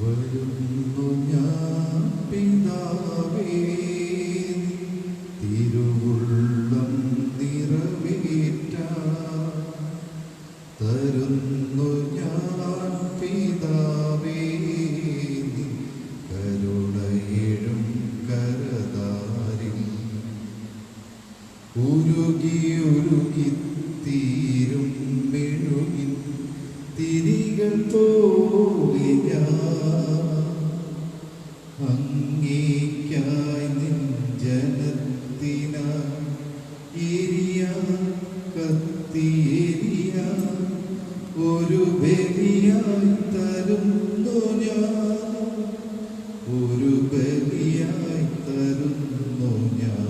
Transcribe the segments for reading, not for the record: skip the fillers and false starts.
വരുന്നു ഞാൻ പിതാവേ, തിരുവുള്ളം നിറവേറ്റാൻ തരുന്നു ഞാൻ പിതാവേ, കരുണയിഴും കരതാരിൽ ഉരുകി ഉരുകി തീരും മെഴുകിൻ തിരികൾ പോലെ അങ്ങേയ്ക്കായി നിൻ ജനത്തിനായി എരിയാൻ കത്തിയെരിയാൻ ഒരു ബലിയായി തരുന്നു ഞാൻ, ഒരു ബലിയായി തരുന്നു ഞാൻ.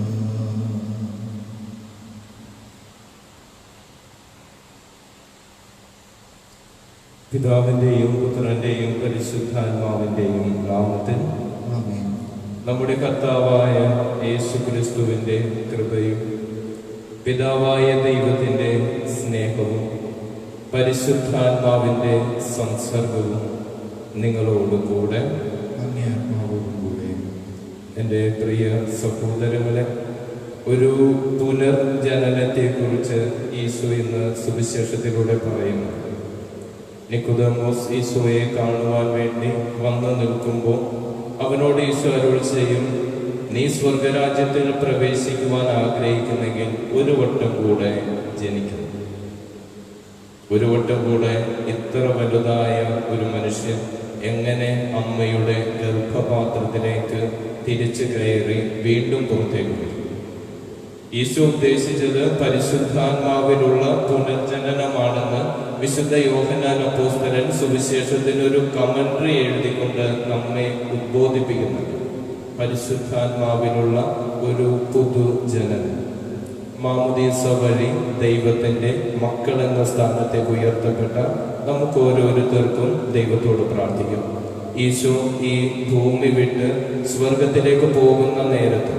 പിതാവിന്റെയും പുത്രന്റെയും പരിശുദ്ധാത്മാവിന്റെയും നാമത്തിൽ നമ്മുടെ കർത്താവായ യേശുക്രിസ്തുവിന്റെ കൃപയും പിതാവായ ദൈവത്തിന്റെ സ്നേഹവും പരിശുദ്ധാത്മാവിന്റെ സംസർഗവും നിങ്ങളോടുകൂടെ കൂടെ. എൻ്റെ പ്രിയ സഹോദരങ്ങളെ, ഒരു പുനർജനനത്തെക്കുറിച്ച് ഈശോ ഇന്ന് സുവിശേഷത്തിലൂടെ പറയുന്നു. നിക്കോദെമോസ് ഈശോയെ കാണുവാൻ വേണ്ടി വന്നു നിൽക്കുമ്പോൾ അവനോട് ഈശോ അരുൾ ചെയ്യും, നീ സ്വർഗരാജ്യത്തിൽ പ്രവേശിക്കുവാൻ ആഗ്രഹിക്കുന്നെങ്കിൽ ഒരു വട്ടം കൂടെ ജനിക്കണം. ഒരു വട്ടം കൂടെ ഇത്ര വലുതായ ഒരു മനുഷ്യൻ എങ്ങനെ അമ്മയുടെ ഗർഭപാത്രത്തിലേക്ക് തിരിച്ചു കയറി വീണ്ടും പുറത്തേക്ക് വരും? ഈശോ ഉദ്ദേശിച്ചത് പരിശുദ്ധാത്മാവിലുള്ള പുനർജനനമാണെന്ന് വിശുദ്ധ യോഹന്നാൻ അപ്പോസ്തലൻ സുവിശേഷത്തിന് ഒരു കമന്ററി എഴുതിക്കൊണ്ട് നമ്മെ ഉദ്ബോധിപ്പിക്കുന്നുണ്ട്. പരിശുദ്ധാത്മാവിലുള്ള ഒരു പുതുജനനം, മാമുദീസ വഴി ദൈവത്തിന്റെ മക്കൾ എന്ന സ്ഥാനത്തേക്ക് ഉയർത്തപ്പെട്ട നമുക്ക് ഓരോരുത്തർക്കും ദൈവത്തോട് പ്രാർത്ഥിക്കാം. ഈശോ ഈ ഭൂമി വിട്ട് സ്വർഗത്തിലേക്ക് പോകുന്ന നേരത്ത്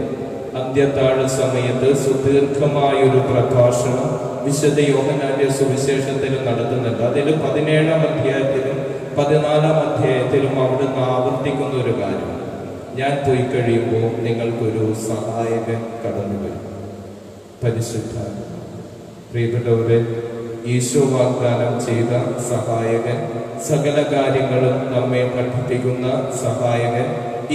അന്ത്യത്താഴ സമയത്ത് സുദീർഘമായൊരു പ്രഭാഷണം വിശുദ്ധ യോഹന്നാന്റെ സുവിശേഷത്തിൽ നടത്തുന്നുണ്ട്. അതിൽ 17-ാം അധ്യായത്തിലും 14-ാം അധ്യായത്തിലും അവിടുന്ന് ആവർത്തിക്കുന്ന ഒരു കാര്യം, ഞാൻ പോയി കഴിയുമ്പോൾ നിങ്ങൾക്കൊരു സഹായകൻ കടന്നു വരും, പരിശുദ്ധാത്മാവ്. പ്രിയപ്പെട്ടവരെ, ഈശോ വാഗ്ദാനം ചെയ്ത സഹായകൻ, സകല കാര്യങ്ങളും നമ്മെ പഠിപ്പിക്കുന്ന സഹായകൻ,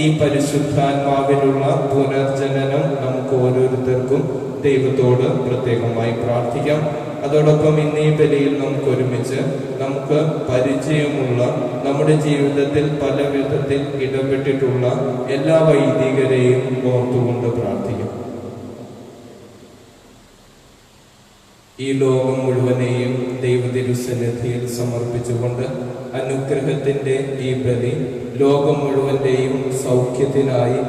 ഈ പരിശുദ്ധാത്മാവിലുള്ള പുനർജനനം നമുക്ക് ഓരോരുത്തർക്കും ദൈവത്തോട് പ്രത്യേകമായി പ്രാർത്ഥിക്കാം. അതോടൊപ്പം ഇന്ന് ഈ ബലിയിൽ നമുക്ക് ഒരുമിച്ച് നമുക്ക് പരിചയമുള്ള, നമ്മുടെ ജീവിതത്തിൽ പല വിധത്തിൽ ഇടപെട്ടിട്ടുള്ള എല്ലാ വൈദികരെയും ഓർത്തുകൊണ്ട് പ്രാർത്ഥിക്കാം. ഈ ലോകം മുഴുവനെയും ദൈവതിരുസന്നിധിയിൽ സമർപ്പിച്ചുകൊണ്ട് അനുഗ്രഹത്തിന്റെ ഈ ബലി ലോകം മുഴുവന്റെയും സൗഖ്യത്തിനായി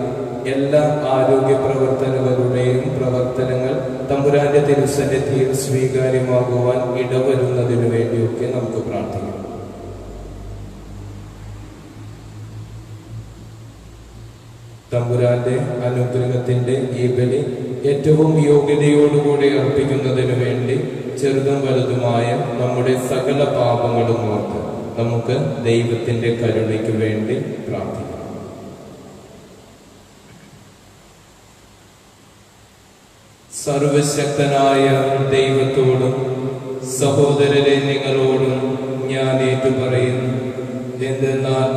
എല്ലാ ആരോഗ്യ പ്രവർത്തകരുടെയും പ്രവർത്തനങ്ങൾ തമ്പുരാന്റെ തിരുസന്നിധിയിൽ സ്വീകാര്യമാകുവാൻ ഇടവരുന്നതിനു വേണ്ടിയൊക്കെ നമുക്ക് പ്രാർത്ഥിക്കാം. തമ്പുരാന്റെ അനുഗ്രഹത്തിന്റെ ഈ ബലി ഏറ്റവും യോഗ്യതയോടുകൂടി അർപ്പിക്കുന്നതിനു വേണ്ടി ചെറുതും വലുതുമായ നമ്മുടെ സകല പാപങ്ങളും ഓർത്ത് നമുക്ക് ദൈവത്തിന്റെ കരുണയ്ക്ക് വേണ്ടി പ്രാർത്ഥിക്കാം. സർവശക്തനായ ദൈവത്തോടും സഹോദരരെ നിങ്ങളോടും ഞാൻ ഏറ്റുപറയുന്നു. എന്തെന്നാൽ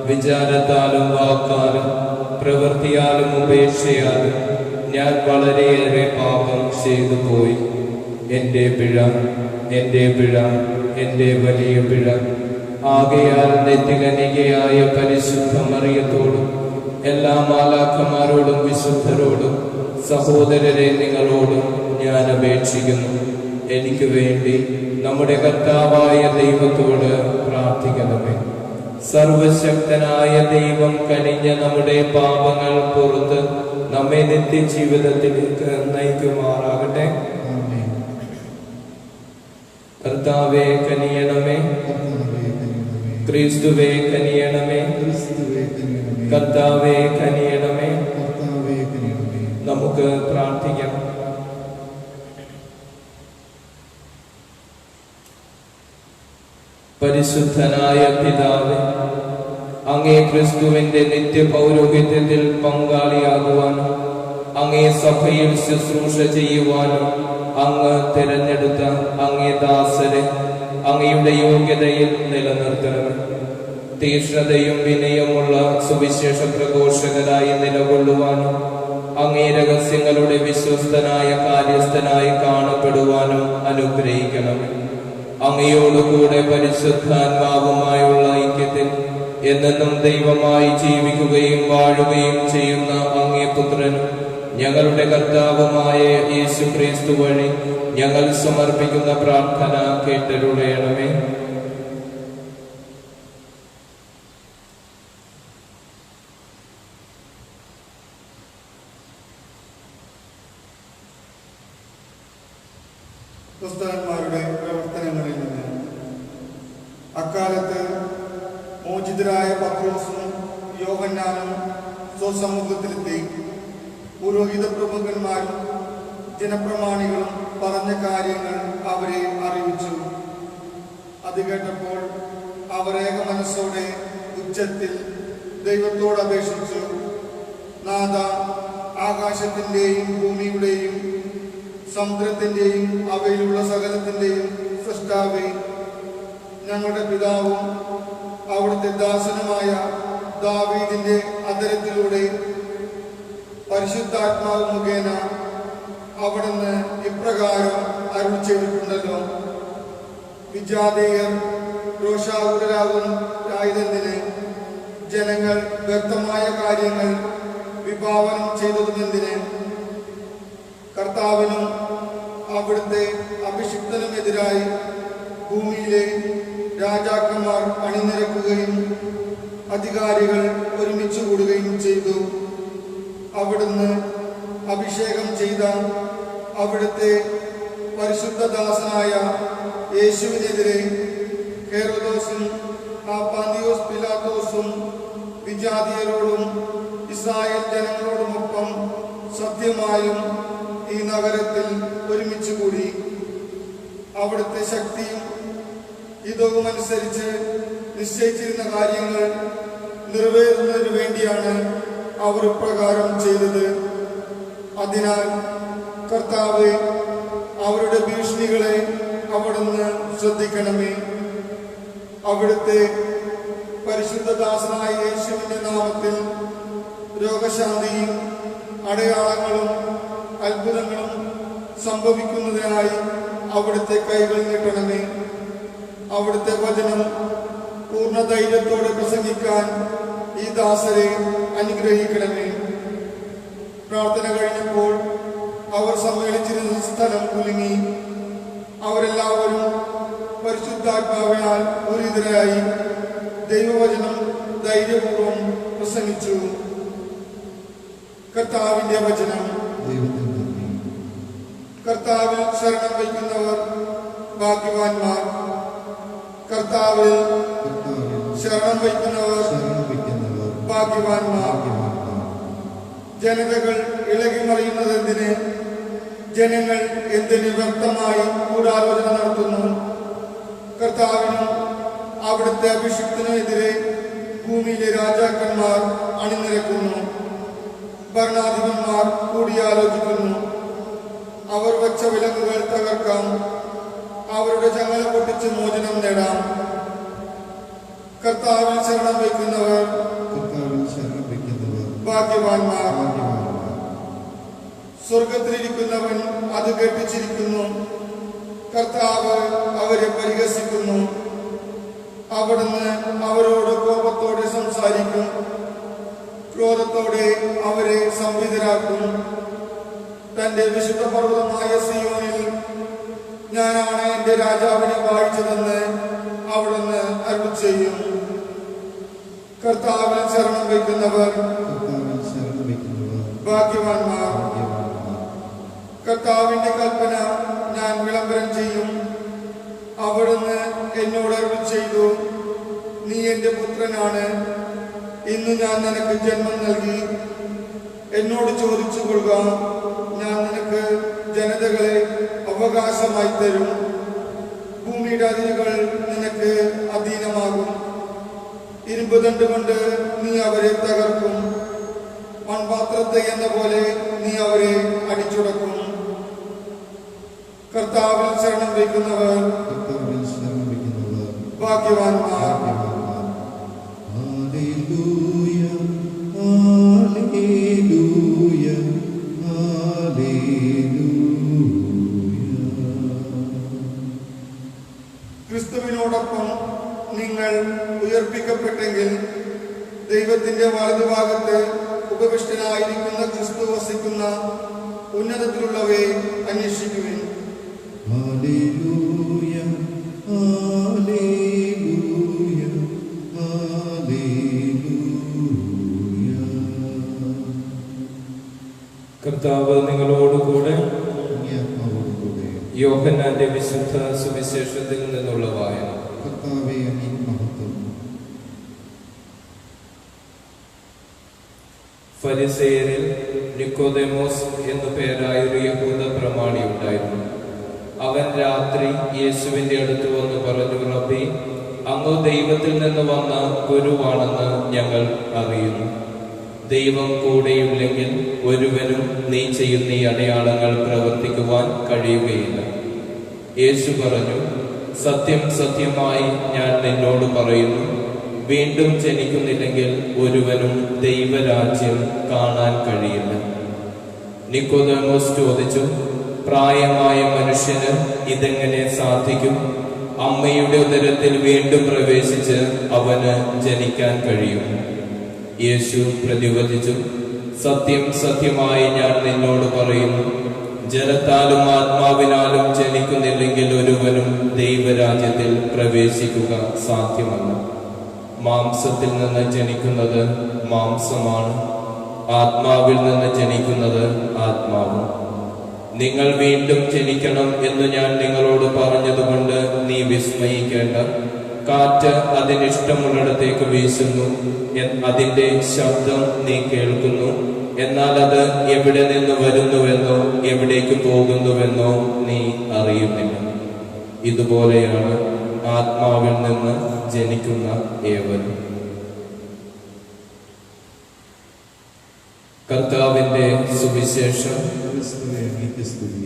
വിചാരത്താലും വാക്കാലും പ്രവൃത്തിയാലും ഉപേക്ഷയാലും ഞാൻ വളരെയേറെ പാപം ചെയ്തു പോയി. എൻ്റെ പിഴ, എൻ്റെ പിഴ, എൻ്റെ വലിയ പിഴ. ആകയാൽ നിത്യകന്യകയായ പരിശുദ്ധ മറിയത്തോടും എല്ലാ മാലാഖമാരോടും വിശുദ്ധരോടും സഹോദരരെ നിങ്ങളോടും ഞാൻ അപേക്ഷിക്കുന്നു, എനിക്ക് വേണ്ടി നമ്മുടെ കർത്താവായ ദൈവത്തോട് പ്രാർത്ഥിക്കണമേ. സർവശക്തനായ ദൈവം കനിഞ്ഞ നമ്മുടെ പാപങ്ങൾ പുറത്ത് നമ്മെ നിത്യജീവിതത്തിലേക്ക് നയിക്കുമാറാകട്ടെ. കർത്താവേ കനിയണമേ, ക്രിസ്തുവേ കനിയണമേ, കർത്താവേ കനിയണമേ. നമുക്ക് പ്രാർത്ഥിക്കാം. പരിശുദ്ധനായ പിതാവേ, അങ്ങേ ക്രിസ്തുവിന്റെ നിത്യപൗരോഹിത്യത്തിൽ പങ്കാളിയാകുവാനും അങ്ങേ സഭയിൽ ശുശ്രൂഷ ചെയ്യുവാനും അങ്ങ് തിരഞ്ഞെടുത്ത അങ്ങേ ദാസരെ അങ്ങയുടെ യോഗ്യതയിൽ നിലനിർത്തണം. തീക്ഷ്ണതയും വിനയമുള്ള സുവിശേഷ പ്രഘോഷകരായി നിലകൊള്ളുവാനും അങ്ങേ രഹസ്യങ്ങളുടെ വിശ്വസ്തനായ കാര്യസ്ഥനായി കാണപ്പെടുവാനും അനുഗ്രഹിക്കണം. അങ്ങയോടുകൂടെ പരിശുദ്ധാത്മാവുമായുള്ള ഐക്യത്തിൽ എന്നെന്നും ദൈവമായി ജീവിക്കുകയും വാഴുകയും ചെയ്യുന്ന അങ്ങേ പുത്രനും ഞങ്ങളുടെ കർത്താവുമായ യേശു ക്രിസ്തു വഴി ഞങ്ങൾ സമർപ്പിക്കുന്ന പ്രാർത്ഥന കേട്ടരുളയണമേ. പുസ്തകന്മാരുടെ പ്രവർത്തനങ്ങളിൽ നിന്ന് അക്കാലത്ത് മോചിതരായ പത്രോസും യോഹന്നാനും സ്വസമൂഹത്തിലെത്തി പുരോഹിത പ്രമുഖന്മാരും ജനപ്രമാണികളും പറഞ്ഞ കാര്യങ്ങൾ അവരെ അറിയിച്ചു. അത് കേട്ടപ്പോൾ അവർ ഏക മനസ്സോടെ ഉച്ചത്തിൽ ദൈവത്തോട് അപേക്ഷിച്ചു, നാഥ, ആകാശത്തിൻ്റെയും ഭൂമിയുടെയും സമുദ്രത്തിൻ്റെയും അവയിലുള്ള സകലത്തിൻ്റെയും സൃഷ്ടാവേ, ഞങ്ങളുടെ പിതാവും അവിടുത്തെ ദാസനുമായ ദാവീദിന്റെ അധരത്തിലൂടെ പരിശുദ്ധാത്മാവ് മുഖേന അവിടുന്ന് ഇപ്രകാരം അരുൾ ചെയ്തിട്ടുണ്ടല്ലോ, വിജാതീയർ രോഷാകുലരായതെന്തിന്, ജനങ്ങൾ വ്യക്തമായ കാര്യങ്ങൾ വിഭാവനം ചെയ്തതുമെന്തിന്, കർത്താവിനും അവിടുത്തെ അഭിഷിക്തനുമെതിരായി ഭൂമിയിലെ രാജാക്കന്മാർ അണിനിരക്കുകയും അധികാരികൾ ഒരുമിച്ച് കൂടുകയും ചെയ്തു. അവിടുന്ന് അഭിഷേകം ചെയ്ത അവിടുത്തെ പരിശുദ്ധദാസനായ യേശുവിനെതിരെ ഹെരോദോസും പാന്തിയോസ് പിലാത്തോസും വിജാതീയരോടും ഇസ്രായേൽ ജനങ്ങളോടുമൊപ്പം സത്യമായും ഈ നഗരത്തിൽ ഒരുമിച്ച് കൂടി. അവിടുത്തെ ശക്തിയും ഹിതവുമനുസരിച്ച് നിശ്ചയിച്ചിരുന്ന കാര്യങ്ങൾ നിറവേറുന്നതിനു വേണ്ടിയാണ് അവർ ഇപ്രകാരം ചെയ്തത്. അതിനാൽ കർത്താവേ, അവരുടെ ഭീഷണികളെ അവിടുന്ന് ശ്രദ്ധിക്കണമേ. അവിടുത്തെ പരിശുദ്ധദാസനായ യേശുവിന്റെ നാമത്തിൽ രോഗശാന്തിയും അടയാളങ്ങളും അത്ഭുതങ്ങളും സംഭവിക്കുന്നതിനായി അവിടുത്തെ കൈകൾ നീട്ടണമേ. അവിടുത്തെ വചനം പൂർണ്ണ ധൈര്യത്തോടെ പ്രസംഗിക്കാൻ ഈ ദാസരെ അനുഗ്രഹിക്കണമേ. പ്രാർത്ഥന കഴിഞ്ഞപ്പോൾ അവർ സമ്മേളിച്ചിരുന്ന സ്ഥലം കുലുങ്ങി. അവരെല്ലാവരും പരിശുദ്ധാത്മാവിനാൽ പൂരിതരായി ദൈവവചനം ധൈര്യപൂർവ്വം പ്രസംഗിച്ചു. കർത്താവിന്റെ വചനം. കർത്താവിൽ ശരണം വയ്ക്കുന്നവർ ഭാഗ്യവാന്മാർ. കർത്താവിൽ ശരണം വയ്ക്കുന്നവർ ഭാഗ്യവാന്മാർ. ജനതകൾ ഇളകിമറിയുന്നതെന്തിന്, ജനങ്ങൾ എന്തിന് വ്യക്തമായി ഗൂഢാലോചന നടത്തുന്നു. കർത്താവിനും അവിടുത്തെ അഭിഷിക്തനുമെതിരെ ഭൂമിയിലെ രാജാക്കന്മാർ അണിനിരക്കുന്നു. ഭരണാധിപന്മാർ കൂടിയാലോചിക്കുന്നു. അവർ വച്ച വിലങ്ങുകൾ തകർക്കാം. അവരുടെ ചങ്ങല പൊട്ടിച്ച് മോചനം നേടാം. കർത്താവിൽ ശരണം വയ്ക്കുന്നവർ ഭാഗ്യവാന്മാർ. സ്വർഗത്തിലിരിക്കുന്നവൻ അത് കേട്ടിച്ചിരിക്കുന്നു. കർത്താവ് അവരെ പരിഹസിക്കുന്നു. അവിടുന്ന് അവരോട് കോപത്തോടെ സംസാരിക്കും. ക്രോധത്തോടെ അവരെ സംവിധരാക്കും. തന്റെ വിശുദ്ധ പർവ്വതമായ സിയോനിൽ ഞാനാണ് എന്റെ രാജാവിനെ വാഴിച്ചതെന്ന് അവിടുന്ന് അരുൾ ചെയ്യും. കർത്താവിൽ ശരണം വയ്ക്കുന്നവർ ഭാഗ്യവാന്മാർ. കർത്താവിന്റെ കൽപ്പന ഞാൻ വിളംബരം ചെയ്യും. അവിടുന്ന് എന്നോട് അരുൾ ചെയ്തു, നീ എന്റെ പുത്രനാണ്, ഇന്ന് ഞാൻ നിനക്ക് ജന്മം നൽകി. എന്നോട് ചോദിച്ചു കൊള്ളുക, ഞാൻ നിനക്ക് ജനതകളെ അവകാശമായി തരും. ഭൂമിയുടെ അതിരുകൾ നിനക്ക് അധീനമാകും. ഇരുമ്പ് തണ്ട് കൊണ്ട് നീ അവരെ തകർക്കും. മൺപാത്രത്തെ എന്ന പോലെ നീ അവരെ അടിച്ചുടക്കും. കർത്താവിൽ ശരണം വയ്ക്കുന്നവർ ഭാഗ്യവാന്മാർ. ഹല്ലേലൂയ, ഹല്ലേലൂയ, ഹല്ലേലൂയ. ക്രിസ്തുവിനോടൊപ്പം നിങ്ങൾ ഉയർപ്പിക്കപ്പെട്ടെങ്കിൽ ദൈവത്തിന്റെ വലതുഭാഗത്ത് ഉപവിഷ്ടനായിരിക്കുന്ന ക്രിസ്തു വസിക്കുന്ന ഉന്നതത്തിലുള്ളവയെ അന്വേഷിക്കുവിൻ. ഹല്ലേലൂയ, ഹല്ലേലൂയ, ഹല്ലേലൂയ. കർത്താവ് നിങ്ങളോടുകൂടെ. അങ്ങയോടുകൂടെ. യോഹന്നാന്റെ വിശുദ്ധ സുവിശേഷത്തിൽ നിന്നുള്ള വായന. കർത്താവേ, അങ്ങേക്ക് മഹത്വം. ഫരിസേയരിൽ നിക്കോദെമോസ് എന്നു പേരായൊരു യഹൂദ പ്രമാണി ഉണ്ടായിരുന്നു. അവൻ രാത്രി യേശുവിന്റെ അടുത്ത് വന്ന് പറഞ്ഞു, റബ്ബി, അങ്ങ് ദൈവത്തിൽ നിന്ന് വന്ന ഗുരുവാണെന്ന് ഞങ്ങൾ അറിയുന്നു. ദൈവം കൂടെയില്ലെങ്കിൽ ഒരുവനും നീ ചെയ്യുന്ന ഈ അടയാളങ്ങൾ പ്രവർത്തിക്കുവാൻ കഴിയുകയില്ല. യേശു പറഞ്ഞു, സത്യം സത്യമായി ഞാൻ നിന്നോട് പറയുന്നു, വീണ്ടും ജനിക്കുന്നില്ലെങ്കിൽ ഒരുവനും ദൈവരാജ്യം കാണാൻ കഴിയില്ല. നിക്കോദെമോസ് ചോദിച്ചു, പ്രായമായ മനുഷ്യന് ഇതെങ്ങനെ സാധിക്കും? അമ്മയുടെ ഉദരത്തിൽ വീണ്ടും പ്രവേശിച്ച് അവന് ജനിക്കാൻ കഴിയും? യേശു പ്രതിവചിച്ചു, സത്യം സത്യമായി ഞാൻ നിന്നോട് പറയുന്നു, ജലത്താലും ആത്മാവിനാലും ജനിക്കുന്നില്ലെങ്കിൽ ഒരുവനും ദൈവരാജ്യത്തിൽ പ്രവേശിക്കുക സാധ്യമല്ല. മാംസത്തിൽ നിന്ന് ജനിക്കുന്നത് മാംസമാണ്, ആത്മാവിൽ നിന്ന് ജനിക്കുന്നത് ആത്മാവ്. നിങ്ങൾ വീണ്ടും ജനിക്കണം എന്ന് ഞാൻ നിങ്ങളോട് പറഞ്ഞതുകൊണ്ട് നീ വിസ്മയിക്കേണ്ട. കാറ്റ് അതിനിഷ്ടമുള്ളിടത്തേക്ക് വീശുന്നു, അതിന്റെ ശബ്ദം നീ കേൾക്കുന്നു, എന്നാൽ അത് എവിടെ നിന്ന് വരുന്നുവെന്നോ എവിടേക്ക് പോകുന്നുവെന്നോ നീ അറിയുന്നില്ല. ഇതുപോലെയാണ് ആത്മാവിൽ നിന്ന് ജനിക്കുന്ന ഏവരും. കർത്താവിന്റെ സുവിശേഷം. ക്രിസ്തുവേ, അങ്ങേക്ക് സ്തുതി.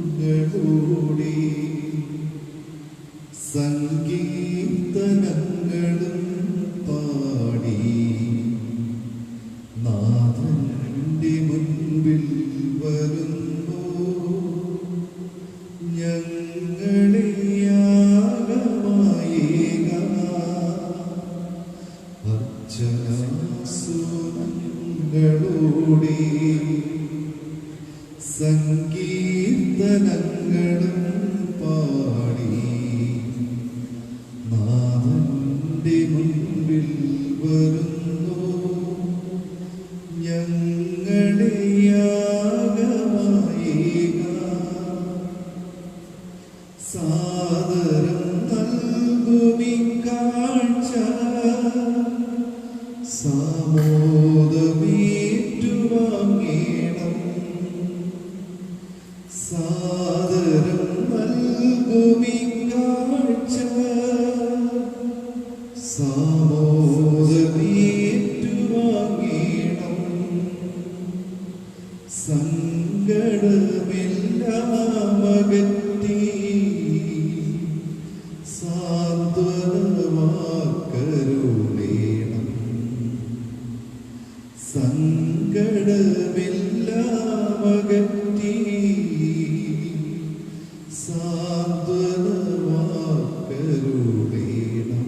അർച്ചനാസൂനങ്ങളോടെ സങ്കീർത്തനങ്ങളും പാടി നാഥന്റെ മുൻപിൽ വരുന്നു ഞങ്ങളെ യാഗമായേക. അർച്ചനാസൂനങ്ങളോടെ സങ്കീർത്തനങ്ങളും പാടി നാഥന്റെ മുൻപിൽ വരുന്നു ഞങ്ങളെ യാഗമായേക. സാദരം നൽകുമി കാഴ്ച സാമോദമേറ്റുവാങ്ങേണം. സാദരം നൽകുമി കാഴ്ച സാമോദമേറ്റുവാങ്ങേണം. സങ്കടമെല്ലാം അകറ്റി സാന്ത്വനവാക്കരുളേണം. സങ്കടമെല്ലാം അകറ്റി സാന്ത്വനവാക്കരുളേണം.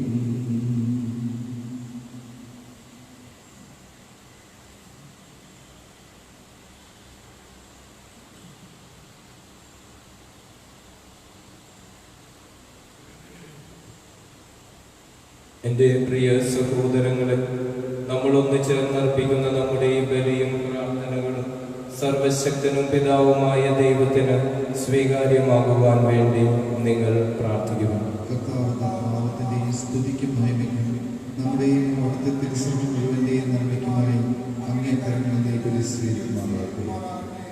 എന്റെ പ്രിയ സഹോദരങ്ങളെ, നമ്മൾ ഒന്നിച്ചേർന്നർപ്പിക്കുന്ന നമ്മുടെ ഈ ബലിയും പ്രാർത്ഥനകളും സർവശക്തനും പിതാവുമായ ദൈവത്തിന് സ്വീകാര്യമാകുവാൻ വേണ്ടി നിങ്ങൾ പ്രാർത്ഥിക്കുക. കർത്താവ് നാമത്തിന്റെ സ്തുതിക്കും മഹിമയ്ക്കും നമ്മുടെയും അവിടുത്തെ തിരുസഭ മുഴുവന്റെ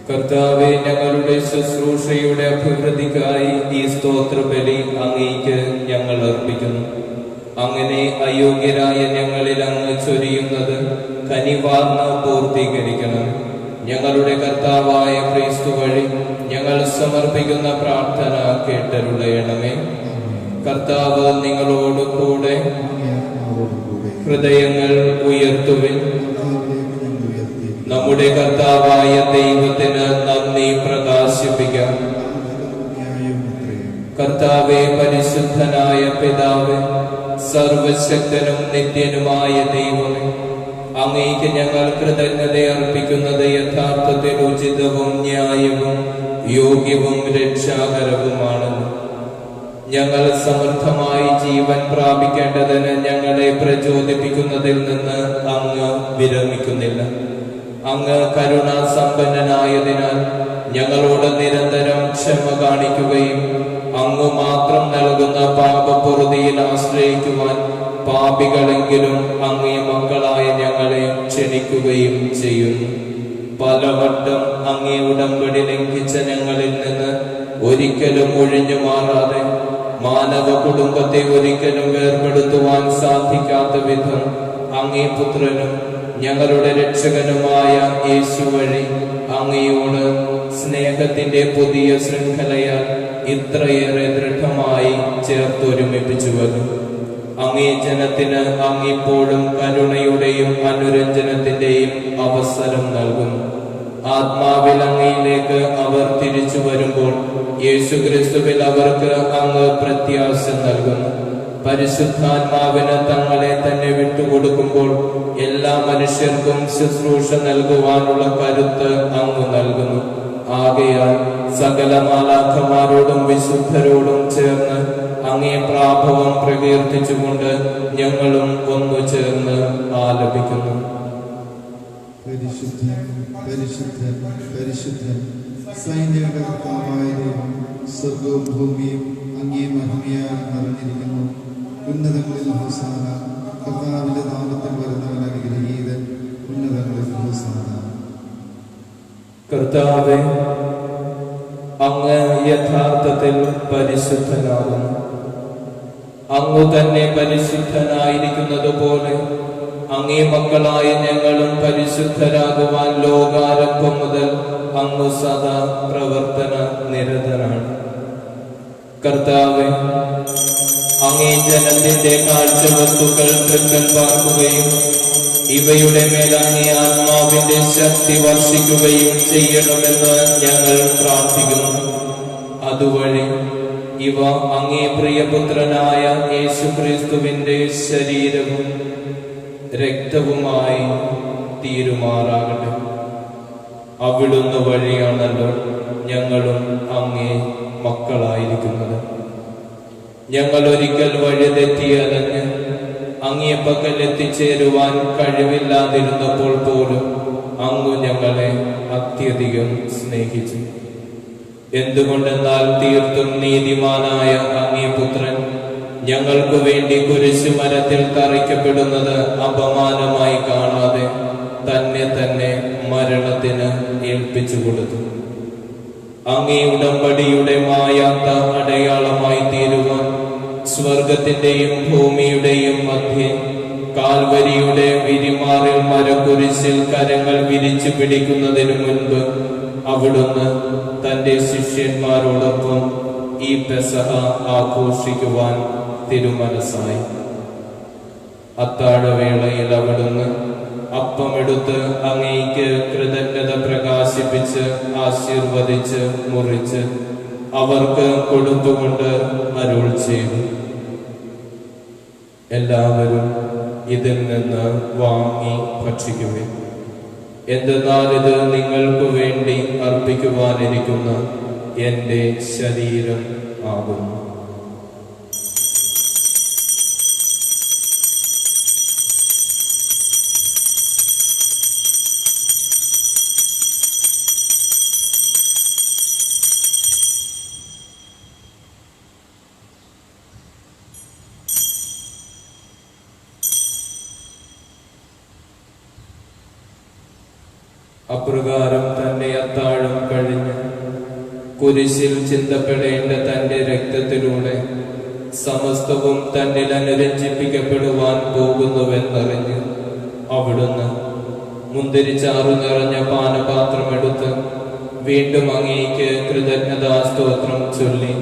കർത്താവെ, ഞങ്ങളുടെ ശുശ്രൂഷയുടെ അഭിവൃദ്ധിക്കായി ഈ സ്തോത്രബലി അങ്ങേക്ക് ഞങ്ങൾ അർപ്പിക്കുന്നു. അങ്ങനെ അയോഗ്യരായ ഞങ്ങളിൽ അങ്ങ് ചൊരിയുന്നത് കനിവാർന്ന് പൂർത്തീകരിക്കണം. ഞങ്ങളുടെ കർത്താവായ ക്രിസ്തു വഴി ഞങ്ങൾ സമർപ്പിക്കുന്ന പ്രാർത്ഥന കേട്ടരുളയണമേ. കർത്താവ് നിങ്ങളോട് കൂടെ. ഹൃദയങ്ങൾ ഉയർത്തുവിൻ. നമ്മുടെ കർത്താവായ ദൈവത്തിന് നന്ദി പ്രകാശിപ്പിക്കാം. കർത്താവേ, പരിശുദ്ധനായ പിതാവേ, സർവശക്തനും നിത്യനുമായ ദൈവമേ, അങ്ങേക്ക് ഞങ്ങൾ കൃതജ്ഞത അർപ്പിക്കുന്നത് യഥാർത്ഥത്തിൽ ഉചിതവും ന്യായവും യോഗ്യവും രക്ഷാകരവുമാണെന്ന്. ഞങ്ങൾ സമൃദ്ധമായി ജീവൻ പ്രാപിക്കേണ്ടതിന് ഞങ്ങളെ പ്രചോദിപ്പിക്കുന്നതിൽ നിന്ന് അങ്ങ് വിരമിക്കുന്നില്ല. അങ്ങ് കരുണാസമ്പന്നനായതിനാൽ ഞങ്ങളോട് നിരന്തരം ക്ഷമ കാണിക്കുകയും അങ്ങ് മാത്രം നൽകുന്ന പാപപൂർത്തിയിൽ ആശ്രയിക്കുവാൻ പാപികളെങ്കിലും അങ്ങേ മക്കളായ ഞങ്ങളെ ക്ഷണിക്കുകയും ചെയ്യുന്നു. പലവട്ടം അങ്ങേ ഉടമ്പടി ലംഘിച്ച ഞങ്ങളിൽ നിന്ന് ഒരിക്കലും ഒഴിഞ്ഞു മാറാതെ മാനവ കുടുംബത്തെ ഒരിക്കലും വേർപെടുത്തുവാൻ സാധിക്കാത്ത വിധം അങ്ങേ പുത്രനും ഞങ്ങളുടെ രക്ഷകനുമായ യേശു വഴി അങ്ങയോട് സ്നേഹത്തിന്റെ പുതിയ ശൃംഖലയാൽ ഇത്രയേറെ ദൃഢമായി ചേർത്തൊരുമിപ്പിച്ചുവല്ലോ. അങ്ങേ ജനത്തിന് അങ്ങിപ്പോഴും കരുണയുടെയും അനുരഞ്ജനത്തിന്റെയും അവസരം നൽകുന്നു. ആത്മാവിൽ അങ്ങയിലേക്ക് അവർ തിരിച്ചു വരുമ്പോൾ യേശുക്രിസ്തുവിൽ അവർക്ക് അങ്ങ് പ്രത്യാശ നൽകുന്നു. പരിശുദ്ധാത്മാവിന് തങ്ങളെ തന്നെ വിട്ടുകൊടുക്കുമ്പോൾ എല്ലാ മനുഷ്യർക്കും ശുശ്രൂഷ നൽകുവാനുള്ള കരുത്ത് അങ്ങ് നൽകുന്നു. ആകയാൽ സകല മാലാഖമാരോടും വിശുദ്ധരോടും ചേർന്ന് അങ്ങേ പ്രാഭവം പ്രകീർത്തിച്ചുകൊണ്ട് ഞങ്ങളും ഒന്നു ചേർന്ന് ആലപിക്കുന്നു. പരിശുദ്ധൻ, പരിശുദ്ധൻ, പരിശുദ്ധൻ, സൈന്യങ്ങളുടെ കർത്താവായ ദൈവം, സ്വർഗവും ഭൂമിയും അങ്ങേ മഹിമയാൽ നിറഞ്ഞിരിക്കുന്നു. ഉന്നതങ്ങളിൽ ഹോസാന. കർത്താവിന്റെ നാമത്തിൽ വരുന്നവൻ അനുഗ്രഹീതൻ. ഉന്നതങ്ങളിൽ ഹോസാന. കർത്താവേ, അങ്ങ് യഥാർത്ഥത്തിൽ പരിശുദ്ധനാകുന്നു. അങ്ങ് തന്നെ പരിശുദ്ധനായിരിക്കുന്നത് പോലെ അങ്ങേ മക്കളായ ഞങ്ങളും പരിശുദ്ധരാകുവാൻ ലോകാരംഭം മുതൽ അങ്ങ് സദാ പ്രവർത്തന നിരതനാണ്. കർത്താവേ, അങ്ങേ ജനത്തിന്റെ കാഴ്ചവസ്തുക്കൾ തൃക്കൽ പാർക്കുകയും ഇവയുടെ മേൽ അങ്ങേ ആത്മാവിന്റെ ശക്തി വർഷിക്കുകയും ചെയ്യണമെന്ന് ഞങ്ങൾ പ്രാർത്ഥിക്കുന്നു. അതുവഴി ഇവ അങ്ങേ പ്രിയപുത്രനായ യേശുക്രിസ്തുവിന്റെ ശരീരവും രക്തവുമായി തീരുമാറാകട്ടെ. അവിടുന്ന് വഴിയാണല്ലോ ഞങ്ങളും അങ്ങേ മക്കളായിരിക്കുന്നത്. ഞങ്ങൾ ഒരിക്കൽ വഴിതെറ്റിയലഞ്ഞ് അങ്ങേ പക്കൽ എത്തിച്ചേരുവാൻ കഴിവില്ലാതിരുന്നപ്പോൾ പോലും അങ്ങ് ഞങ്ങളെ അത്യധികം സ്നേഹിച്ചു. എന്തുകൊണ്ടെന്നാൽ തീർത്തും നീതിമാനായ അങ്ങേ പുത്രൻ ഞങ്ങൾക്ക് വേണ്ടി കുരിശുമരത്തിൽ തറയ്ക്കപ്പെടുന്നത് അപമാനമായി കാണാതെ തന്നെ മരണത്തിന് ഏൽപ്പിച്ചു കൊടുത്തു. അങ്ങേ ഉടമ്പടിയുടെ മായാത്ത അടയാളമായി തീരുവാൻ സ്വർഗത്തിന്റെയും ഭൂമിയുടെയും മധ്യേ കാൽവരിയുടെ വിരിമാറിൽ മരക്കുരിശിൽ കരങ്ങൾ വിരിച്ചു പിടിക്കുന്നതിനു മുൻപ് അവിടുന്ന് തന്റെ ശിഷ്യന്മാരോടൊപ്പം ഈ പെസഹ ആഘോഷിക്കുവാൻ തിരുമനസ്സായി. അത്താഴവേളയിൽ അവിടുന്ന് അപ്പമെടുത്ത് അങ്ങേക്ക് കൃതജ്ഞത പ്രകാശിപ്പിച്ച് ആശീർവദിച്ച് മുറിച്ച് അവർക്ക് കൊടുത്തുകൊണ്ട് അരുൾ ചെയ്തു, എല്ലാവരും ഇതിൽ നിന്ന് വാങ്ങി ഭക്ഷിക്കുവിൻ. എന്തെന്നാൽ ഇത് നിങ്ങൾക്ക് വേണ്ടി അർപ്പിക്കുവാനിരിക്കുന്ന എന്റെ ശരീരം ആകുന്നു. അപ്രകാരം തന്റെ അത്താഴം കഴിഞ്ഞ് കുരിശിൽ ചിന്തപ്പെടേണ്ട തന്റെ രക്തത്തിലൂടെ സമസ്തവും തന്നിൽ അനുരഞ്ജിപ്പിക്കപ്പെടുവാൻ പോകുന്നുവെന്നറിഞ്ഞ് അവിടുന്ന് മുന്തിരിച്ചാറു നിറഞ്ഞ പാനപാത്രമെടുത്ത് വീണ്ടും അങ്ങേക്ക് കൃതജ്ഞതാസ്തോത്രം ചൊല്ലി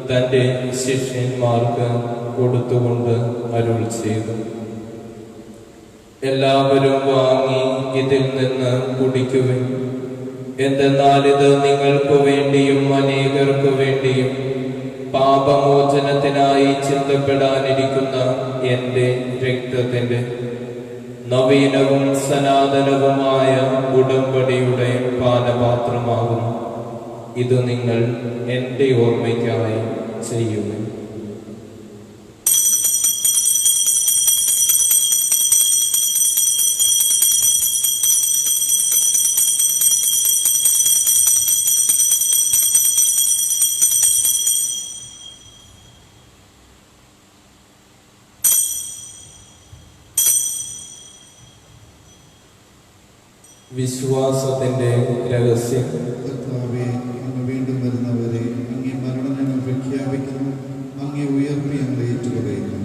തന്റെ ശിഷ്യന്മാർക്ക് കൊടുത്തുകൊണ്ട് അരുൾ ചെയ്തു, എല്ലാവരും വാങ്ങി ഇതിൽ നിന്ന് കുടിക്കുവിൻ. എന്തെന്നാൽ ഇത് നിങ്ങൾക്ക് വേണ്ടിയും അനേകർക്കു വേണ്ടിയും പാപമോചനത്തിനായി ചിന്തപ്പെടാനിരിക്കുന്ന എന്റെ രക്തത്തിന്റെ നവീനവും സനാതനവുമായ ഉടമ്പടിയുടെ പാനപാത്രമാകുന്നു. ഇത് നിങ്ങൾ എന്റെ ഓർമ്മയ്ക്കായി ചെയ്യുവിൻ. വിശ്വാസത്തിന്റെ രഹസ്യം. കർത്താവേ, അങ്ങ് വീണ്ടും വരുന്നവരെ അങ്ങേ മരണം ഞങ്ങൾ പ്രഖ്യാപിക്കുന്നു, അങ്ങേ ഉയർപ്പി ഞങ്ങൾ ഏറ്റുപറയുന്നു.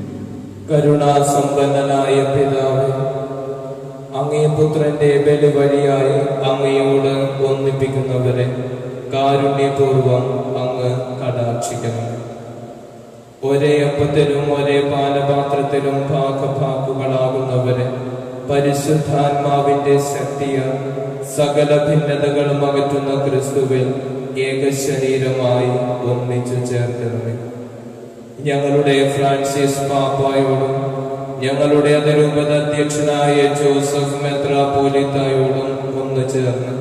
കരുണാസമ്പന്നനായ പിതാവേ, അങ്ങേ പുത്രന്റെ ബലി വഴിയായി അങ്ങയോട് ഒന്നിപ്പിക്കുന്നവരെ കാരുണ്യപൂർവം അങ്ങ് കടാക്ഷിക്കണം. ഒരേ അപ്പത്തിലും ഒരേ പാനപാത്രത്തിലും ഭാഗഭാക്കുകളാകുന്നവരെ പരിശുദ്ധാത്മാവിന്റെ ശക്തിയാൽ സകല ഭിന്നതകളും അകറ്റുന്ന ക്രിസ്തുവിൽ ഏകശരീരമായി ഒന്നിച്ചു ചേർക്കണമേ. ഞങ്ങളുടെ ഫ്രാൻസിസ് പാപ്പായോടും ഞങ്ങളുടെ അതിരൂപത അധ്യക്ഷനായ ജോസഫ് മെത്രാപ്പോലീത്തായോടും ഒന്നു ചേർന്ന്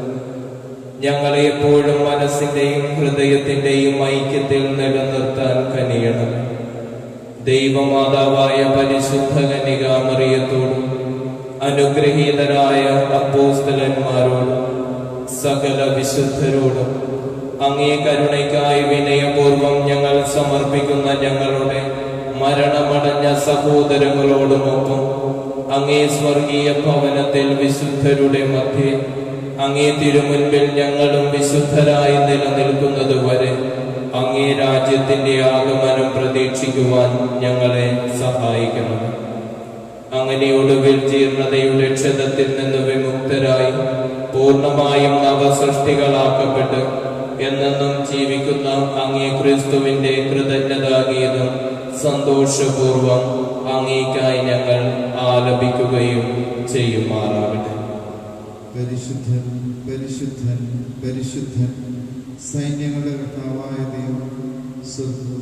ഞങ്ങളെ എപ്പോഴും മനസ്സിന്റെയും ഹൃദയത്തിന്റെയും ഐക്യത്തിൽ നിലനിർത്താൻ കനിയണം. ദൈവമാതാവായ പരിശുദ്ധ കന്യകാമറിയത്തോടും അനുഗ്രഹീതരായ അപ്പോസ്തലന്മാരോടും സകല വിശുദ്ധരോടും അങ്ങേ കരുണയ്ക്കായി വിനയപൂർവം ഞങ്ങൾ സമർപ്പിക്കുന്ന ഞങ്ങളുടെ മരണമടഞ്ഞ സഹോദരങ്ങളോടുമൊപ്പം അങ്ങേ സ്വർഗീയ ഭവനത്തിൽ വിശുദ്ധരുടെ മധ്യേ അങ്ങേ തിരുമുൻപിൽ ഞങ്ങളും വിശുദ്ധരായി നിലനിൽക്കുന്നത് വരെ അങ്ങേ രാജ്യത്തിന്റെ ആഗമനം പ്രതീക്ഷിക്കുവാൻ ഞങ്ങളെ സഹായിക്കണം. അങ്ങനെ ഒടുവിൽ ജീർണതയുടെ ക്ഷതത്തിൽ നിന്ന് വിമുക്തരായി പൂർണ്ണമായും നവസൃഷ്ടികളാക്കപ്പെട്ട് എന്നെന്നും ജീവിക്കുന്ന അങ്ങേ ക്രിസ്തുവിന്റെ കൃതജ്ഞതാഗീതം സന്തോഷപൂർവം അങ്ങേക്കായി ഞങ്ങൾ ആലപിക്കുകയും ചെയ്യുമാറാകട്ടെ. പരിശുദ്ധൻ, പരിശുദ്ധൻ, പരിശുദ്ധൻ, സൈന്യങ്ങളുടെ കർത്താവായ ദൈവം സ്വർഗ്ഗവും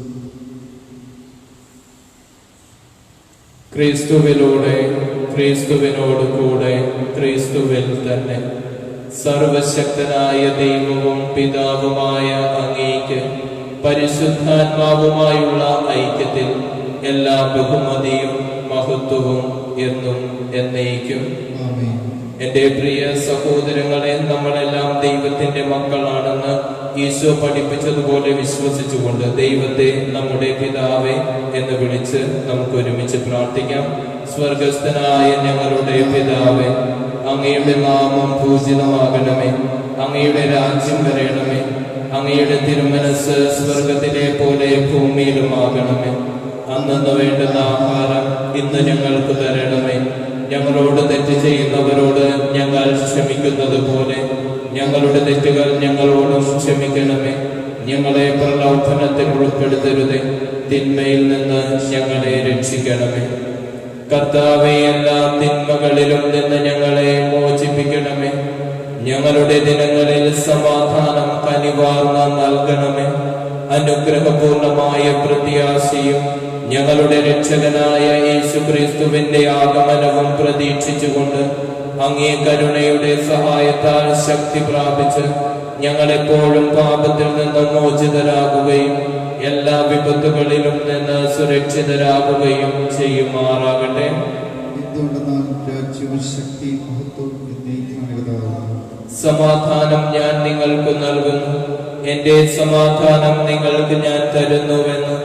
ക്രിസ്തുവിലൂടെ, ക്രിസ്തുവിനോട് കൂടെ, ക്രിസ്തുവിൽ തന്നെ സർവശക്തനായ ദൈവവും പിതാവുമായ അങ്ങേക്ക് പരിശുദ്ധാത്മാവുമായുള്ള ഐക്യത്തിൽ എല്ലാ ബഹുമതിയും മഹത്വവും എന്നും എന്നേക്കും. ആമേൻ. എന്റെ പ്രിയ സഹോദരങ്ങളെ, നമ്മളെല്ലാം ദൈവത്തിന്റെ മക്കളാണെന്ന് ഈശോ പഠിപ്പിച്ചതുപോലെ വിശ്വസിച്ചുകൊണ്ട് ദൈവത്തെ നമ്മുടെ പിതാവേ എന്ന് വിളിച്ച് നമുക്ക് ഒരുമിച്ച് പ്രാർത്ഥിക്കാം. സ്വർഗസ്ഥനായ ഞങ്ങളുടെ പിതാവേ, അങ്ങയുടെ നാമം പൂജിതമാകണമേ, അങ്ങയുടെ രാജ്യം വരയണമേ, അങ്ങയുടെ തിരുമനസ് സ്വർഗത്തിലെ പോലെ ഭൂമിയിലുമാകണമേ. അന്നു വേണ്ടുന്ന ആഹാരം ഇന്ന് ഞങ്ങൾക്ക് തരണമേ. ഞങ്ങളോട് തെറ്റ് ചെയ്യുന്നവരോട് ഞങ്ങൾ ക്ഷമിക്കുന്നത് പോലെ ഞങ്ങളുടെ തെറ്റുകൾ ഞങ്ങളോടും ക്ഷമിക്കണമേ. ഞങ്ങളെ പ്രലോഭനത്തിൽ ഉൾപ്പെടുത്തരുതേ, തിന്മയിൽ നിന്ന് ഞങ്ങളെ രക്ഷിക്കണമേ. കർത്താവേ, എല്ലാ തിന്മകളിലും നിന്ന് ഞങ്ങളെ മോചിപ്പിക്കണമേ. ഞങ്ങളുടെ ദിനങ്ങളിൽ സമാധാനം കനിവാർന്ന് നൽകണമേ. അനുഗ്രഹപൂർണമായ പ്രത്യാശയും ഞങ്ങളുടെ രക്ഷകനായ യേശുക്രിസ്തുവിന്റെ ആഗമനവും പ്രതീക്ഷിച്ചുകൊണ്ട് അങ്ങേ കരുണയുടെ സഹായത്താൽ ശക്തി പ്രാപിച്ച് ഞങ്ങളെപ്പോഴും പാപത്തിൽ നിന്ന് മോചിതരാകുകയും എല്ലാ വിപത്തുകളിലും നിന്ന് സുരക്ഷിതരാകുകയും ചെയ്യുമാറാകട്ടെ. എന്തുകൊണ്ടെന്നാൽ രാജ്യവും ശക്തി മഹത്വവും എന്നേക്കുമാകുന്നു. സമാധാനം ഞാൻ നിങ്ങൾക്ക് നൽകുന്നു, എന്റെ സമാധാനം നിങ്ങൾക്ക് ഞാൻ തരുന്നുവെന്ന്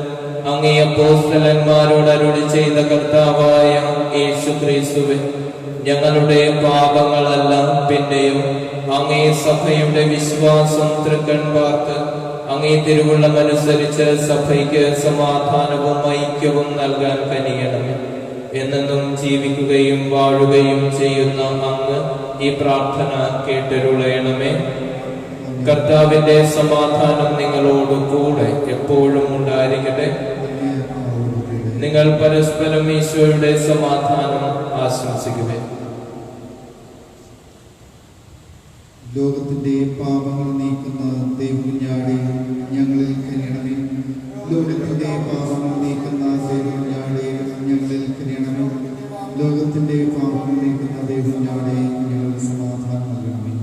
അങ്ങേ അപ്പോസ്തലന്മാരോട് അരുളി ചെയ്ത കർത്താവായ യേശുക്രിസ്തുവേ, ഞങ്ങളുടെ പാപങ്ങളല്ല, പിന്നെയും അങ്ങേ സഭയുടെ വിശ്വാസം തൃക്കൺ പാർത്ത് അങ്ങേ തിരുവുള്ളമനുസരിച്ച് സഭയ്ക്ക് സമാധാനവും ഐക്യവും നൽകാൻ കനിയണമേ. എന്നെന്നും ജീവിക്കുകയും വാഴുകയും ചെയ്യുന്ന അങ്ങ് ഈ പ്രാർത്ഥന കേട്ടരുളയണമേ. കർത്താവിന്റെ സമാധാനം നിങ്ങളോട് കൂടെ എപ്പോഴും ഉണ്ടായിരിക്കട്ടെ. നിങ്ങൾ പരസ്പരം ഈശോയുടെ സമാധാനം ആശംസിക്കുമേ. ലോകത്തിന്റെ പാപങ്ങൾ നീക്കുന്ന ദൈവകുഞ്ഞാടേ, ഞങ്ങളിൽ കനിയണമേ. ലോകത്തിന്റെ പാപങ്ങൾ നീക്കുന്ന ദൈവകുഞ്ഞാടേ, ഞങ്ങളിൽ കനിയണമേ. ലോകത്തിന്റെ പാപങ്ങൾ നീക്കുന്ന ദൈവകുഞ്ഞാടേ, ഞങ്ങൾക്ക് സമാധാനം നൽകണമേ.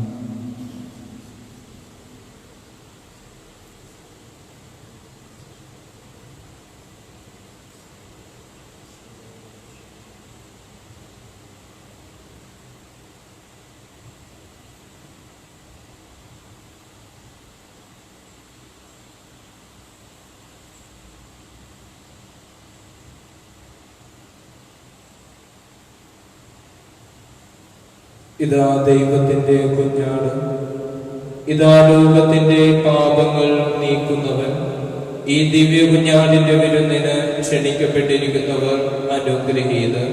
ഇതാ ദൈവത്തിന്റെ കുഞ്ഞാട്, ഇതാ ലോകത്തിന്റെ പാപങ്ങൾ നീക്കുന്നവൻ. ഈ ദിവ്യ കുഞ്ഞാടിന്റെ വിരുന്നിന് ക്ഷണിക്കപ്പെട്ടിരിക്കുന്നവർ അനുഗ്രഹീതർ.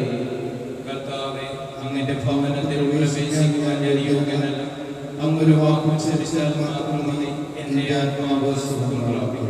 കർത്താവേ, അങ്ങയുടെ ഭവനത്തിൽ പ്രവേശിക്കുവാൻ ഞാൻ യോഗ്യനല്ല. അങ്ങൊരു വാക്കുച്ചരിച്ചാൽ മാത്രം മതി, എന്റെ ആത്മാവ് സുഖം പ്രാപിക്കും.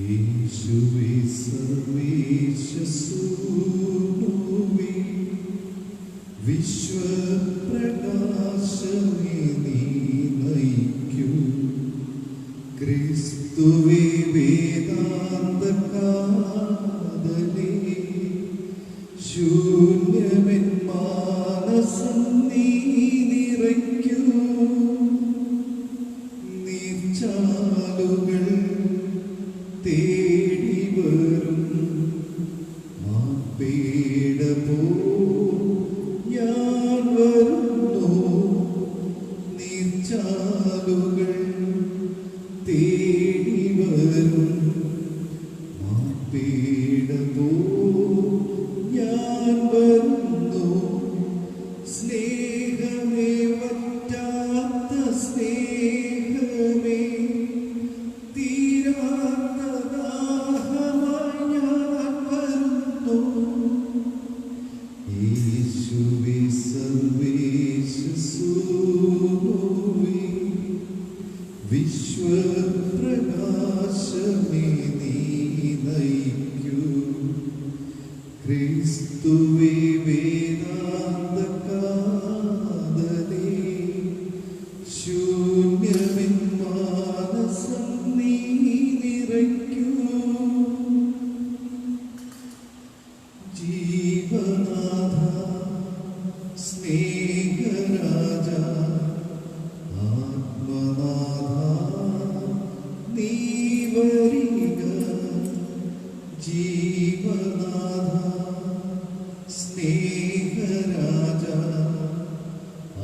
യേശുവേ സർവേശ്വരനേ, വിശ്വപ്രകാശമേ നീ നയിക്കൂ. ക്രിസ്തുവേ വേദാന്തകാതലേ, ശൂന്യമെൻ മാനസം നീ നിറയ്ക്കൂ. നീർച്ചാലുകൾ തേടി വരും മാപ്പേട പോ ഞാൻ വരുന്നു. നീർച്ചാലുകൾ തേടി വരും മാപ്പേട പോ ഞാൻ വരുന്നു. സ്നേഹമേ, വറ്റാത്ത സ്നേഹമേ, യേശുവേ സർവേശ്വരനേ, വിശ്വപ്രകാശമേ നീ നയിക്കൂ. ക്രിസ്തുവേ വേദാന്തകാതലേ, ശൂന്യമെൻ മാനസം നീ നിറയ്ക്കൂ. ജീവനാഥ സ്നേഹരാജ, ആത്മനാഥ നീ വരിക. ജീവനാഥ സ്നേഹരാജ,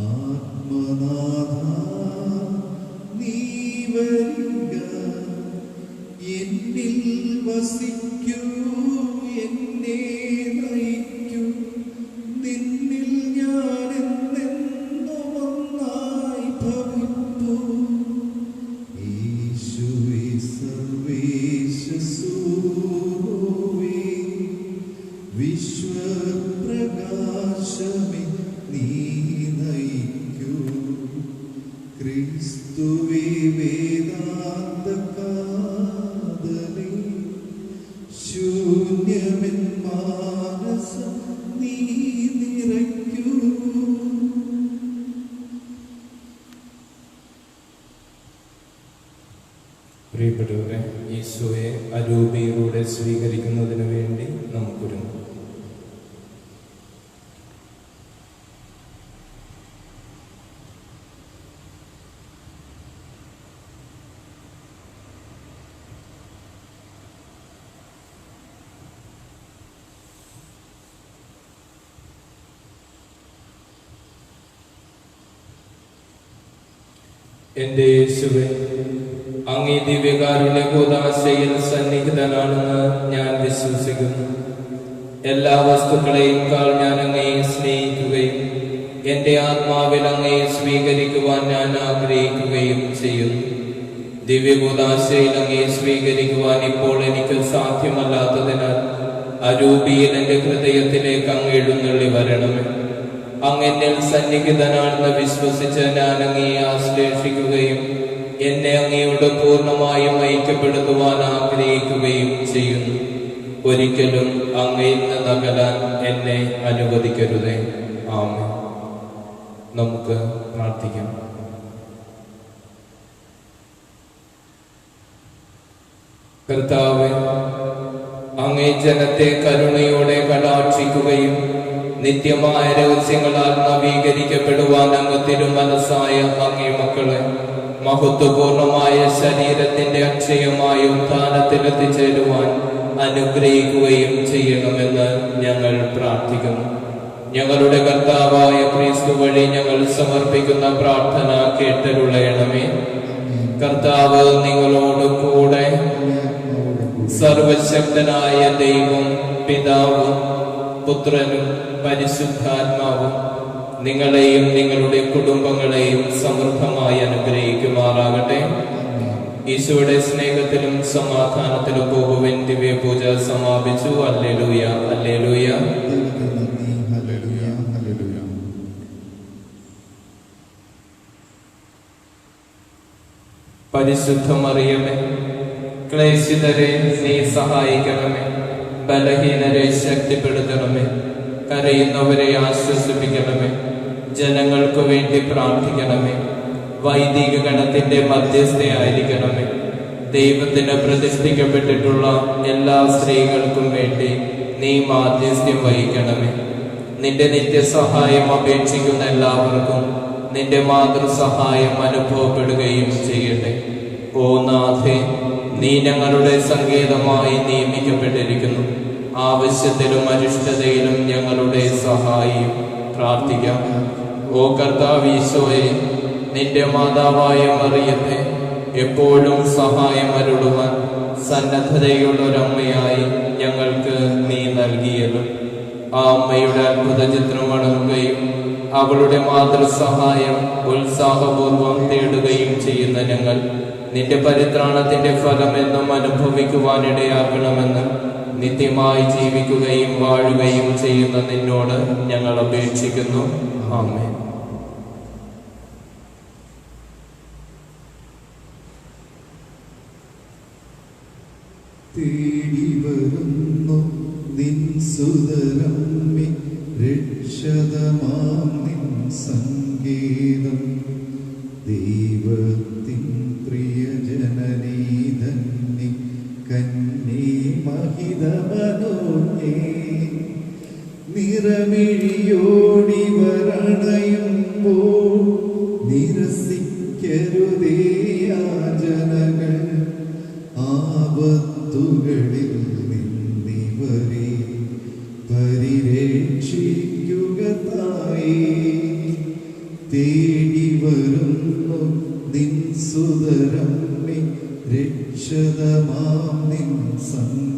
ആത്മനാഥ നീ വരിക. എന്നിൽ വസിക്കൂ, എന്നെ നയിക്കൂ. നിന്നിൽ ഞാൻ എന്നെന്നും ഒന്നായി ഭവിപ്പൂ. യേശുവേ സർവേശ്വരനേ, വിശ്വപ്രകാശമേ നീ നയിക്കൂ. ക്രിസ്തുവേ സ്വീകരിക്കുന്നതിന് വേണ്ടി നമുക്കൊരുങ്ങാം. എന്റെ യേശുവേ, അങ്ങേ ദിവ്യകാരുണ്യ കൂദാശയിൽ സന്നിഹിതനാണെന്ന് ഞാൻ വിശ്വസിക്കുന്നു. എല്ലാ വസ്തുക്കളെയും ഞാൻ അങ്ങയെ സ്നേഹിക്കുകയും എന്റെ ആത്മാവിൽ അങ്ങയെ സ്വീകരിക്കുവാൻ ഞാൻ ആഗ്രഹിക്കുകയും ചെയ്യുന്നു. ദിവ്യകൂദാശയിൽ അങ്ങയെ സ്വീകരിക്കുവാൻ ഇപ്പോൾ എനിക്ക് സാധ്യമല്ലാത്തതിനാൽ അരൂപിയിൽ എന്റെ ഹൃദയത്തിലേക്ക് അങ്ങ് എഴുന്നള്ളി വരണമേ. അങ്ങെന്നിൽ സന്നിഹിതനാണെന്ന് വിശ്വസിച്ച് ഞാൻ അങ്ങയെ ആശ്ലേഷിക്കുകയും എന്നെ അങ്ങയോട് പൂർണ്ണമായും ഐക്യപ്പെടുത്തുവാൻ ആഗ്രഹിക്കുകയും ചെയ്യുന്നു. ഒരിക്കലും അങ്ങയിൽ നിന്ന് അകലാൻ എന്നെ അനുവദിക്കരുതേ. ആമേൻ. നമുക്ക് പ്രാർത്ഥിക്കാം. കർത്താവേ, അങ്ങേ ജനത്തെ കരുണയോടെ കടാക്ഷിക്കുകയും നിത്യമായ രഹസ്യങ്ങളാൽ നവീകരിക്കപ്പെടുവാൻ അങ്ങ് തിരുമനസ്സായ അങ്ങേ മക്കളെ മഹത്വപൂർണമായ ശരീരത്തിന്റെ അക്ഷയമായ ഉത്ഥാനത്തിൽ എത്തിച്ചേരുവാൻ അനുഗ്രഹിക്കുകയും ചെയ്യണമെന്ന് ഞങ്ങൾ പ്രാർത്ഥിക്കുന്നു. ഞങ്ങളുടെ കർത്താവായ ക്രിസ്തു വഴി ഞങ്ങൾ സമർപ്പിക്കുന്ന പ്രാർത്ഥന കേട്ടരുളയണമേ. കർത്താവ് നിങ്ങളോട് കൂടെ. സർവശക്തനായ ദൈവം പിതാവും പുത്രനും പരിശുദ്ധാത്മാവും നിങ്ങളെയും നിങ്ങളുടെ കുടുംബങ്ങളെയും സമൃദ്ധമായി അനുഗ്രഹിക്കുമാറാകട്ടെ. ഈശോയുടെ സ്നേഹത്തിലും സമാധാനത്തിലും പോകുവിൻ. ദിവ്യപൂജ സമാപിച്ചു. Hallelujah, hallelujah. പരിശുദ്ധ മറിയമേ, ക്ലേശിതരെ നീ സഹായിക്കണമേ. ബലഹീനരെ ശക്തിപ്പെടുത്തണമേ. കരയുന്നവരെ ആശ്വസിപ്പിക്കണമേ. ജനങ്ങൾക്ക് വേണ്ടി പ്രാർത്ഥിക്കണമേ. വൈദിക ഗണത്തിന്റെ മധ്യസ്ഥയായിരിക്കണമേ. ദൈവത്തിന് പ്രതിഷ്ഠിക്കപ്പെട്ടിട്ടുള്ള എല്ലാ സ്ത്രീകൾക്കും വേണ്ടി നീ മാധ്യസ്ഥ്യം വഹിക്കണമേ. നിന്റെ നിത്യസഹായം അപേക്ഷിക്കുന്ന എല്ലാവർക്കും നിന്റെ മാതൃസഹായം അനുഭവപ്പെടുകയും ചെയ്യട്ടെ. ഓ നാഥേ, നീ ഞങ്ങളുടെ സങ്കേതമായി നിയമിക്കപ്പെട്ടിരിക്കുന്നു. ആവശ്യത്തിലും അരിഷ്ടതയിലും ഞങ്ങളുടെ സഹായിയും. പ്രാർത്ഥിക്കാം. ഓ കർത്താവ് ഈശോയെ, നിന്റെ മാതാവായ മറിയത്തെ എപ്പോഴും സഹായം അരുളുവാൻ സന്നദ്ധതയുള്ളൊരമ്മയായി ഞങ്ങൾക്ക് നീ നൽകിയല്ലോ. ആ അമ്മയുടെ അത്ഭുത ചിത്രം വണങ്ങുകയും അവളുടെ മാതൃസഹായം ഉത്സാഹപൂർവം തേടുകയും ചെയ്യുന്ന ഞങ്ങൾ നിന്റെ പരിത്രാണത്തിന്റെ ഫലമെന്നും അനുഭവിക്കുവാനിടയാക്കണമെന്ന് നിത്യമായി ജീവിക്കുകയും വാഴുകയും ചെയ്യുന്ന നിന്നോട് ഞങ്ങൾ അപേക്ഷിക്കുന്നു. ആമേൻ. തേടി വരുന്നു നിൻ സുതരമ്മേ, രക്ഷതമാം നിൻ സംഗീതം. ദൈവത്തിൻ പ്രിയജനനീ ധന്യ കന്യേ മഹിതമനോജ്ഞേ, നിറമിഴിയോടി വരണയുമ്പോൾ നിരസിക്കരുതേ യാചനകൾ. ആപത്തുകളിൽ നിന്നിവരെ പരിരക്ഷിക്കുക തായേ. തേടി വരുന്നു നിൻ സുതരമ്മേ, രക്ഷതമാം നിൻ സംഗീതം.